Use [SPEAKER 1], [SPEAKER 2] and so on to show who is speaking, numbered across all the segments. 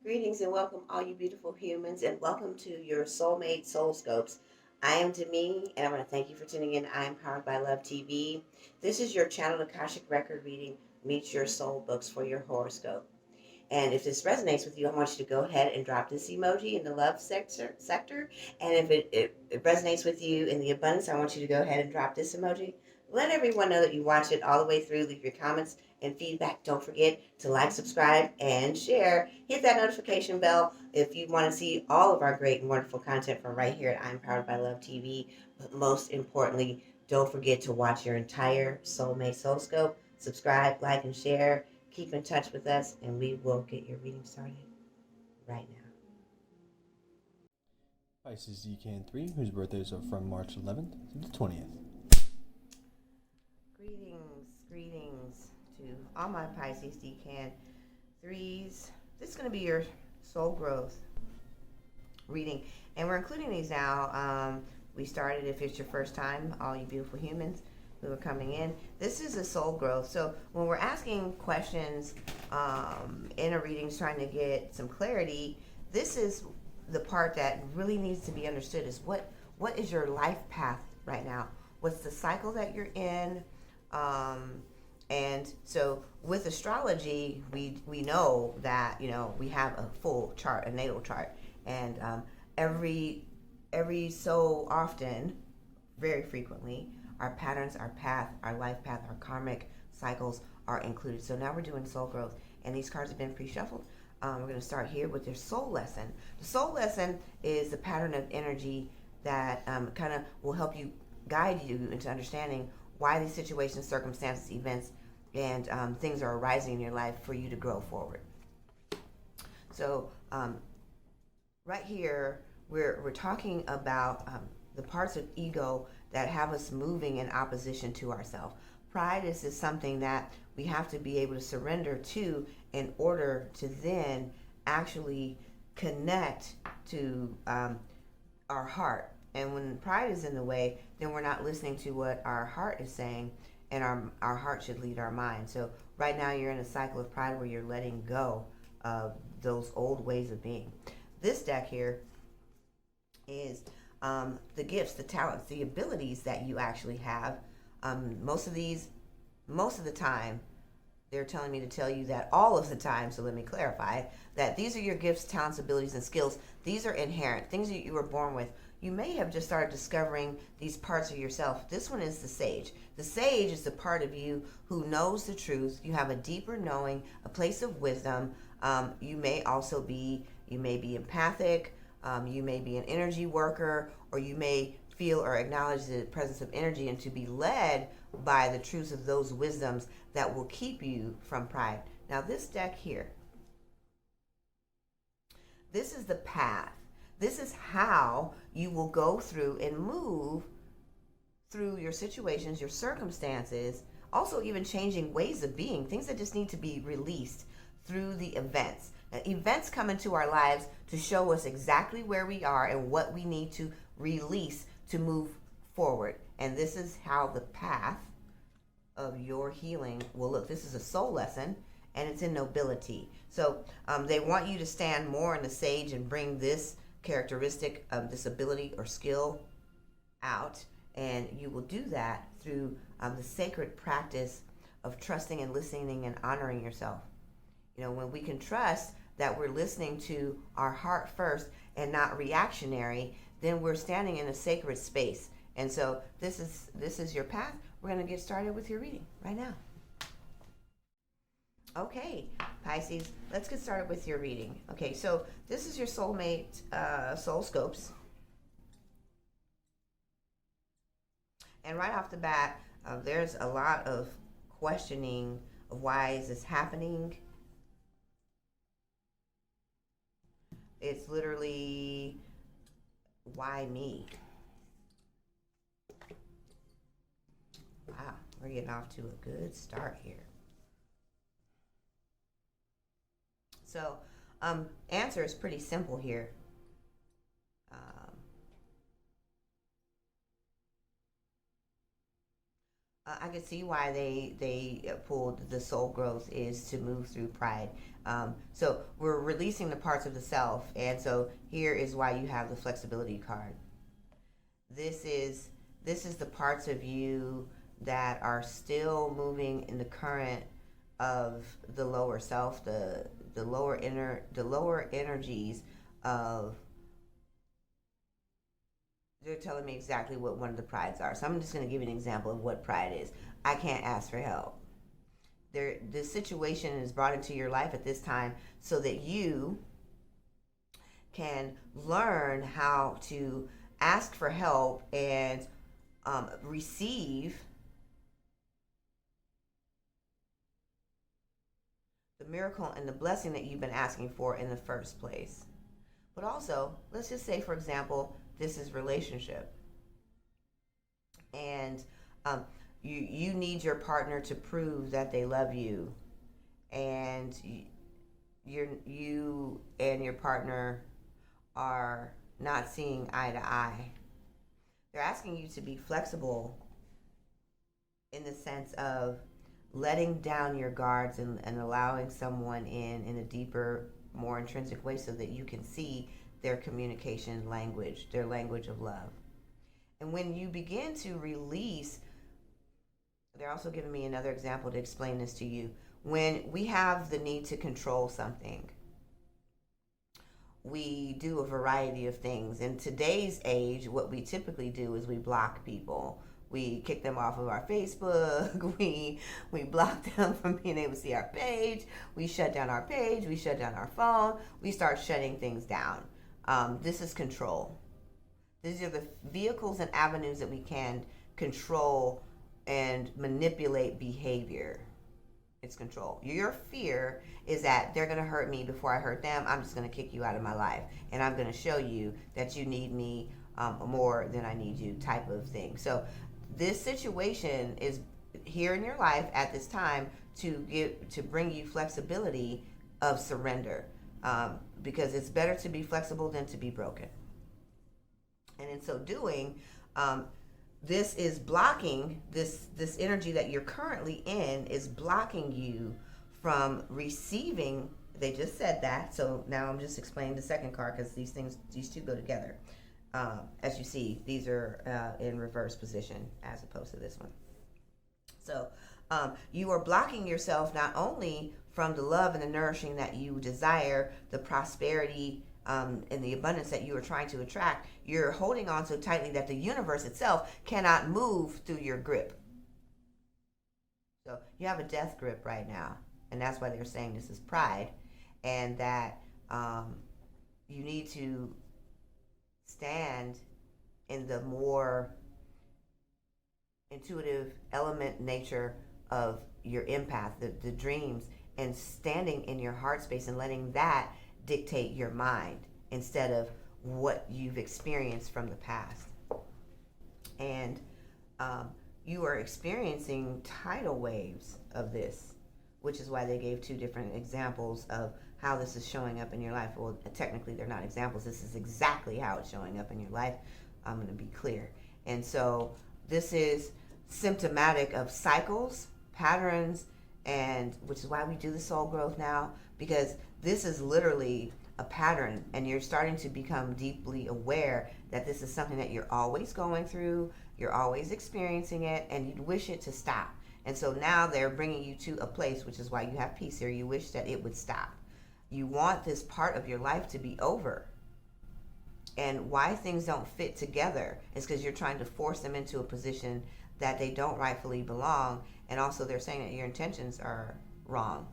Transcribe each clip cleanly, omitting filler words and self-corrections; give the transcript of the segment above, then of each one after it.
[SPEAKER 1] Greetings and welcome, all you beautiful humans, and welcome to your Soulmate Soul Scopes. I am Demi, and I want to thank you for tuning in. I am powered by Love TV. This is your channel, Akashic Record Reading meets your soul books for your horoscope. And if this resonates with you, I want you to go ahead and drop this emoji in the love sector. And if it resonates with you in the abundance, I want you to go ahead and drop this emoji. Let everyone know that you watch it all the way through. Leave your comments and feedback. Don't forget to like, subscribe, and share. Hit that notification bell if you want to see all of our great and wonderful content from right here at I'm Powered by Love TV. But most importantly, don't forget to watch your entire Soulmate Soul Scope. Subscribe, like, and share. Keep in touch with us, and we will get your reading started right now.
[SPEAKER 2] Pisces DECAN 3, whose birthdays are from March 11th to the 20th.
[SPEAKER 1] Greetings to all my Pisces DECAN 3s. This is going to be your soul growth reading, and we're including these now. We started, if it's your first time, all you beautiful humans who are coming in. This is a soul growth. So when we're asking questions in a reading, trying to get some clarity, this is the part that really needs to be understood is what is your life path right now? What's the cycle that you're in? And so with astrology, we know that, we have a full chart, a natal chart, and every so often, very frequently, our patterns, our path, our life path, our karmic cycles are included. So now we're doing soul growth, and these cards have been pre-shuffled. We're going to start here with their soul lesson. The soul lesson is the pattern of energy that kind of will help you, guide you into understanding why these situations, circumstances, events, and things are arising in your life for you to grow forward. So right here, we're talking about the parts of ego that have us moving in opposition to ourselves. Pride is something that we have to be able to surrender to in order to then actually connect to our heart. And when pride is in the way, then we're not listening to what our heart is saying, and our heart should lead our mind. So right now you're in a cycle of pride where you're letting go of those old ways of being. This deck here is the gifts, the talents, the abilities that you actually have. Most of the time, they're telling me to tell you that all of the time, so let me clarify, that these are your gifts, talents, abilities, and skills. These are inherent, things that you were born with. You may have just started discovering these parts of yourself. This one is the sage. The sage is the part of you who knows the truth. You have a deeper knowing, a place of wisdom. You may be empathic. You may be an energy worker, or you may feel or acknowledge the presence of energy and to be led by the truths of those wisdoms that will keep you from pride. Now this deck here, this is the path. This is how you will go through and move through your situations, your circumstances, also even changing ways of being, things that just need to be released through the events. Now, events come into our lives to show us exactly where we are and what we need to release to move forward. And this is how the path of your healing will look. This is a soul lesson, and it's in nobility. So they want you to stand more in the sage and bring this characteristic of this ability or skill out, and you will do that through the sacred practice of trusting and listening and honoring yourself. When we can trust that we're listening to our heart first and not reactionary, then we're standing in a sacred space. And so this is your path. We're going to get started with your reading right now. Okay, Pisces, let's get started with your reading. Okay, so this is your soulmate soul scopes. And right off the bat, there's a lot of questioning of why is this happening. It's literally, why me? Wow, we're getting off to a good start here. So, answer is pretty simple here. I can see why they pulled the soul growth is to move through pride. So we're releasing the parts of the self, and so here is why you have the flexibility card. This is the parts of you that are still moving in the current of the lower self, the lower energies of. They're telling me exactly what one of the prides are. So I'm just going to give you an example of what pride is. I can't ask for help. This situation is brought into your life at this time so that you can learn how to ask for help and receive the miracle and the blessing that you've been asking for in the first place. But also, let's just say, for example, this is relationship, and you need your partner to prove that they love you, and you and your partner are not seeing eye to eye. They're asking you to be flexible in the sense of letting down your guards and allowing someone in a deeper, more intrinsic way so that you can see their communication language, their language of love. And when you begin to release, they're also giving me another example to explain this to you. When we have the need to control something, we do a variety of things. In today's age, what we typically do is we block people. We kick them off of our Facebook. We block them from being able to see our page. We shut down our page. We shut down our phone. We start shutting things down. This is control. These are the vehicles and avenues that we can control and manipulate behavior. It's control. Your fear is that they're going to hurt me before I hurt them. I'm just going to kick you out of my life. And I'm going to show you that you need me more than I need you, type of thing. So this situation is here in your life at this time to bring you flexibility of surrender. Because it's better to be flexible than to be broken. And in so doing, this is blocking, this energy that you're currently in is blocking you from receiving. They just said that, so now I'm just explaining the second card because these two go together. As you see, these are in reverse position as opposed to this one. So you are blocking yourself not only from the love and the nourishing that you desire, the prosperity and the abundance that you are trying to attract, you're holding on so tightly that the universe itself cannot move through your grip. So you have a death grip right now, and that's why they're saying this is pride, and that you need to stand in the more intuitive element nature of your empath, the dreams, and standing in your heart space and letting that dictate your mind instead of what you've experienced from the past. And you are experiencing tidal waves of this, which is why they gave two different examples of how this is showing up in your life. Well, technically they're not examples. This is exactly how it's showing up in your life. I'm going to be clear. And so this is symptomatic of cycles, patterns, and which is why we do the soul growth now, because this is literally a pattern, and you're starting to become deeply aware that this is something that you're always going through, you're always experiencing it, and you'd wish it to stop. And so now they're bringing you to a place, which is why you have peace here. You wish that it would stop. You want this part of your life to be over. And why things don't fit together is because you're trying to force them into a position that they don't rightfully belong. And also they're saying that your intentions are wrong.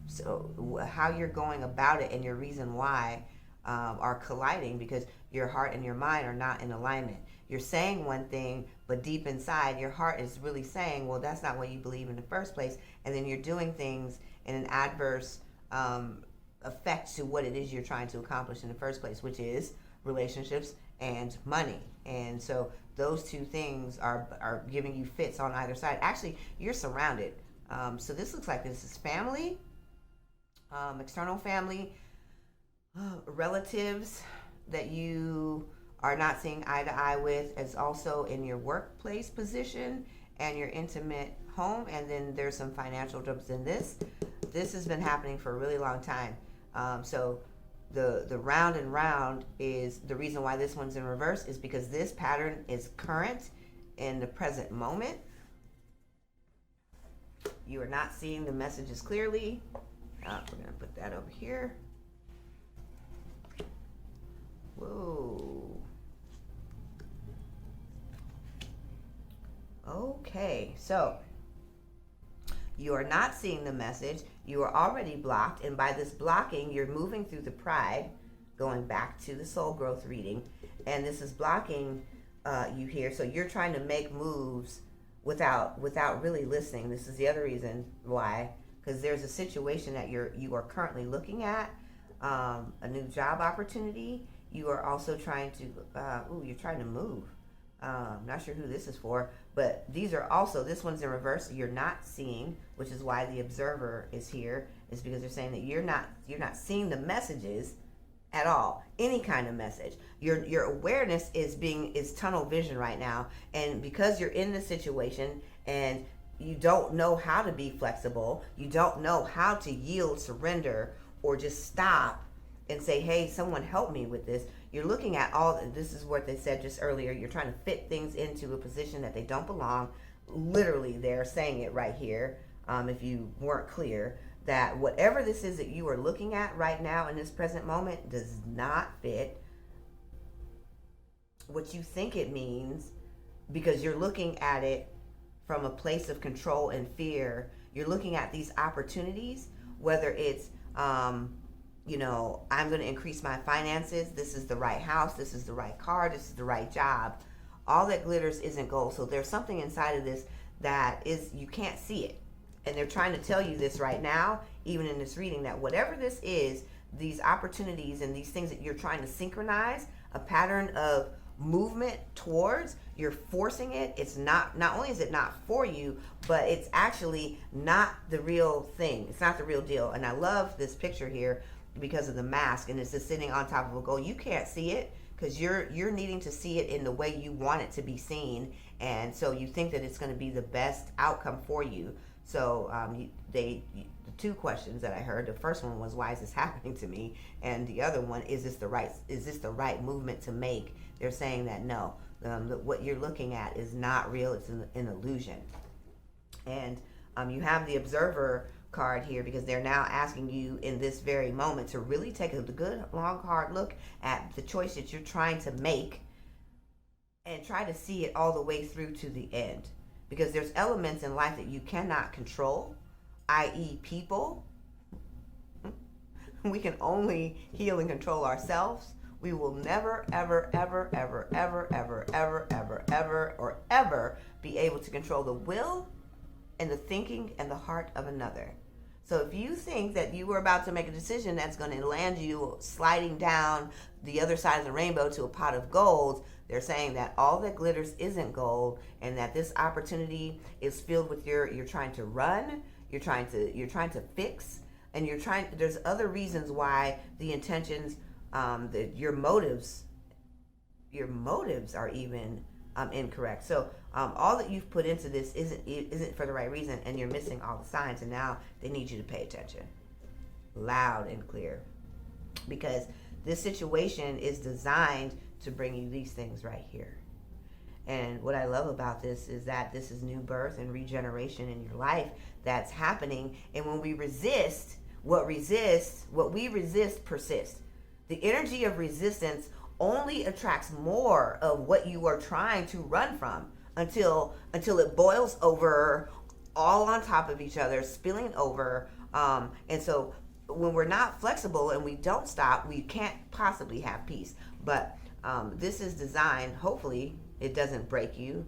[SPEAKER 1] So how you're going about it and your reason why are colliding because your heart and your mind are not in alignment. You're saying one thing, but deep inside your heart is really saying, well, that's not what you believe in the first place. And then you're doing things in an adverse effect to what it is you're trying to accomplish in the first place, which is relationships and money. And so those two things are giving you fits on either side. Actually, you're surrounded. So this looks like this is family, external family, relatives that you are not seeing eye to eye with, as also in your workplace position and your intimate home, and then there's some financial drops in this. This has been happening for a really long time. So the round and round is the reason why this one's in reverse, is because this pattern is current in the present moment. You are not seeing the messages clearly. We're going to put that over here. Whoa. Okay, so you are not seeing the message. You are already blocked, and by this blocking, you're moving through the pride, going back to the soul growth reading, and this is blocking you here. So you're trying to make moves without really listening. This is the other reason why, because there's a situation that you are currently looking at, a new job opportunity. You are also trying to you're trying to move. Not sure who this is for, but these are also, this one's in reverse. You're not seeing, which is why the observer is here, is because they're saying that you're not seeing the messages at all, any kind of message. Your awareness is tunnel vision right now, and because you're in this situation and you don't know how to be flexible, you don't know how to yield, surrender, or just stop and say, hey, someone help me with this. You're looking at this is what they said just earlier. You're trying to fit things into a position that they don't belong. Literally, they're saying it right here. If you weren't clear, that whatever this is that you are looking at right now in this present moment does not fit what you think it means, because you're looking at it from a place of control and fear. You're looking at these opportunities, whether it's I'm going to increase my finances. This is the right house. This is the right car. This is the right job. All that glitters isn't gold. So there's something inside of this that is, you can't see it. And they're trying to tell you this right now, even in this reading, that whatever this is, these opportunities and these things that you're trying to synchronize, a pattern of movement towards, you're forcing it. It's not only is it not for you, but it's actually not the real thing. It's not the real deal. And I love this picture here because of the mask, and it's just sitting on top of a goal. You can't see it because you're needing to see it in the way you want it to be seen, and so you think that it's going to be the best outcome for you. So the two questions that I heard, the first one was, why is this happening to me? And the other one, is this the right movement to make? They're saying that no, what you're looking at is not real. It's an illusion. And you have the observer card here because they're now asking you in this very moment to really take a good, long, hard look at the choice that you're trying to make and try to see it all the way through to the end. Because there's elements in life that you cannot control, i.e. people. We can only heal and control ourselves. We will never, ever, ever, ever, ever, ever, ever, ever, ever, or ever be able to control the will and the thinking and the heart of another. So if you think that you were about to make a decision that's going to land you sliding down the other side of the rainbow to a pot of gold, they're saying that all that glitters isn't gold, and that this opportunity is filled with you're trying to run, you're trying to fix, and there's other reasons why the intentions, your motives are even incorrect. So all that you've put into this isn't for the right reason, and you're missing all the signs, and now they need you to pay attention loud and clear, because this situation is designed to bring you these things right here. And what I love about this is that this is new birth and regeneration in your life that's happening. And when we resist, what we resist persists. The energy of resistance only attracts more of what you are trying to run from until it boils over, all on top of each other, spilling over. And so when we're not flexible and we don't stop, we can't possibly have peace. But this is designed, hopefully it doesn't break you.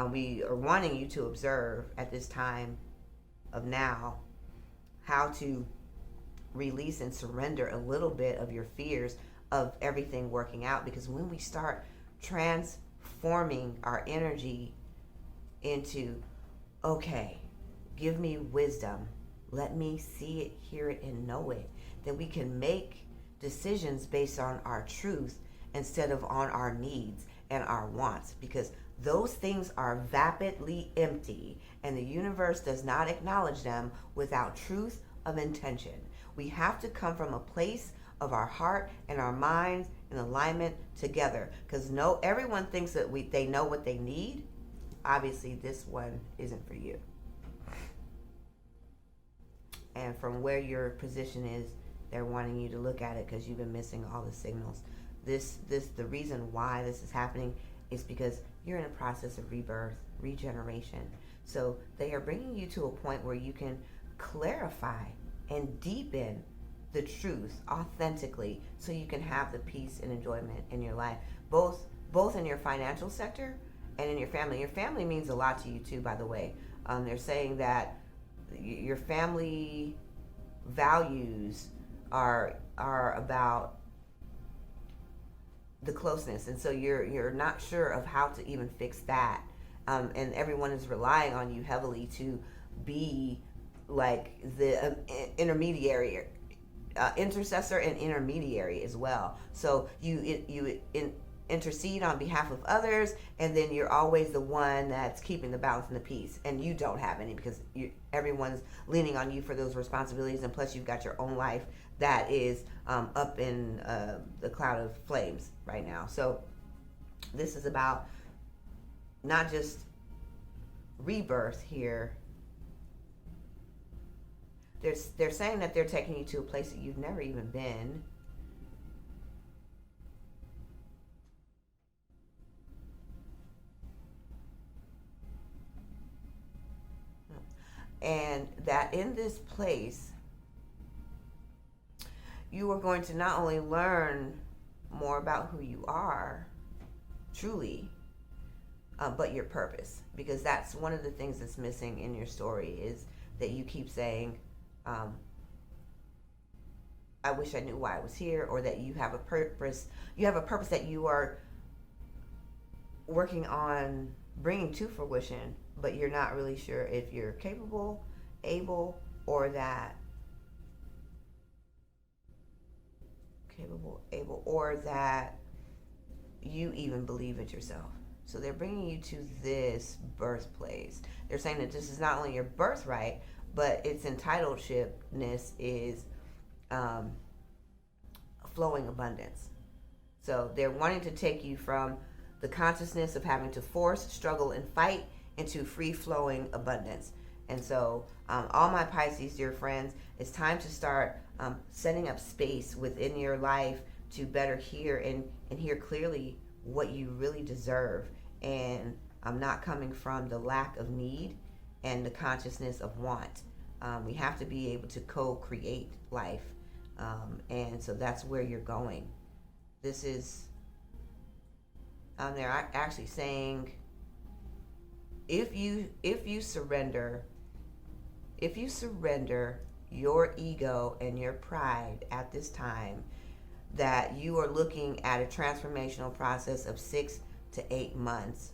[SPEAKER 1] We are wanting you to observe at this time of now how to release and surrender a little bit of your fears of everything working out. Because when we start transforming our energy into, okay, give me wisdom, let me see it, hear it, and know it, then we can make decisions based on our truth instead of on our needs and our wants. Because those things are vapidly empty, and the universe does not acknowledge them without truth of intention. We have to come from a place of our heart and our minds in alignment together, because everyone thinks that they know what they need. Obviously, this one isn't for you. And from where your position is, they're wanting you to look at it because you've been missing all the signals. The reason why this is happening is because you're in a process of rebirth, regeneration. So they are bringing you to a point where you can clarify and deepen the truth authentically, so you can have the peace and enjoyment in your life, both in your financial sector and in your family. Your family means a lot to you too, by the way. They're saying that your family values are about the closeness, and so you're not sure of how to even fix that, and everyone is relying on you heavily to be like the intermediary, intercessor and intermediary as well. So you intercede on behalf of others, and then you're always the one that's keeping the balance and the peace, and you don't have any because everyone's leaning on you for those responsibilities, and plus you've got your own life that is up in the cloud of flames right now. So this is about not just rebirth here. They're saying that they're taking you to a place that you've never even been. And that in this place, you are going to not only learn more about who you are, truly, but your purpose. Because that's one of the things that's missing in your story, is that you keep saying, I wish I knew why I was here, or that you have a purpose. You have a purpose that you are working on bringing to fruition, but you're not really sure if you're capable, able, or that you even believe it yourself. So they're bringing you to this birthplace. They're saying that this is not only your birthright, but its entitledshipness is flowing abundance. So they're wanting to take you from the consciousness of having to force, struggle, and fight into free-flowing abundance. And so all my Pisces, dear friends, it's time to start setting up space within your life to better hear and hear clearly what you really deserve. And I'm not coming from the lack of need and the consciousness of want. We have to be able to co-create life. And so that's where you're going. This is, they're actually saying, if you surrender your ego and your pride at this time, that you are looking at a transformational process of 6 to 8 months.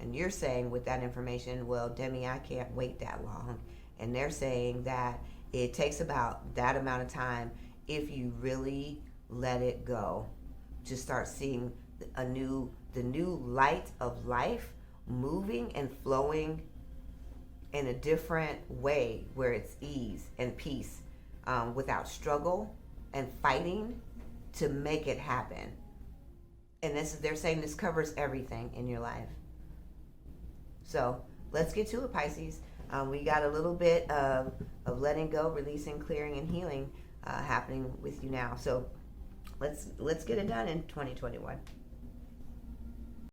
[SPEAKER 1] And you're saying with that information, well, Demi, I can't wait that long. And they're saying that it takes about that amount of time if you really let it go, to start seeing the new light of life moving and flowing in a different way, where it's ease and peace, without struggle and fighting to make it happen. And they're saying this covers everything in your life. So let's get to it, Pisces. We got a little bit of letting go, releasing, clearing, and healing happening with you now. So let's get it done in 2021.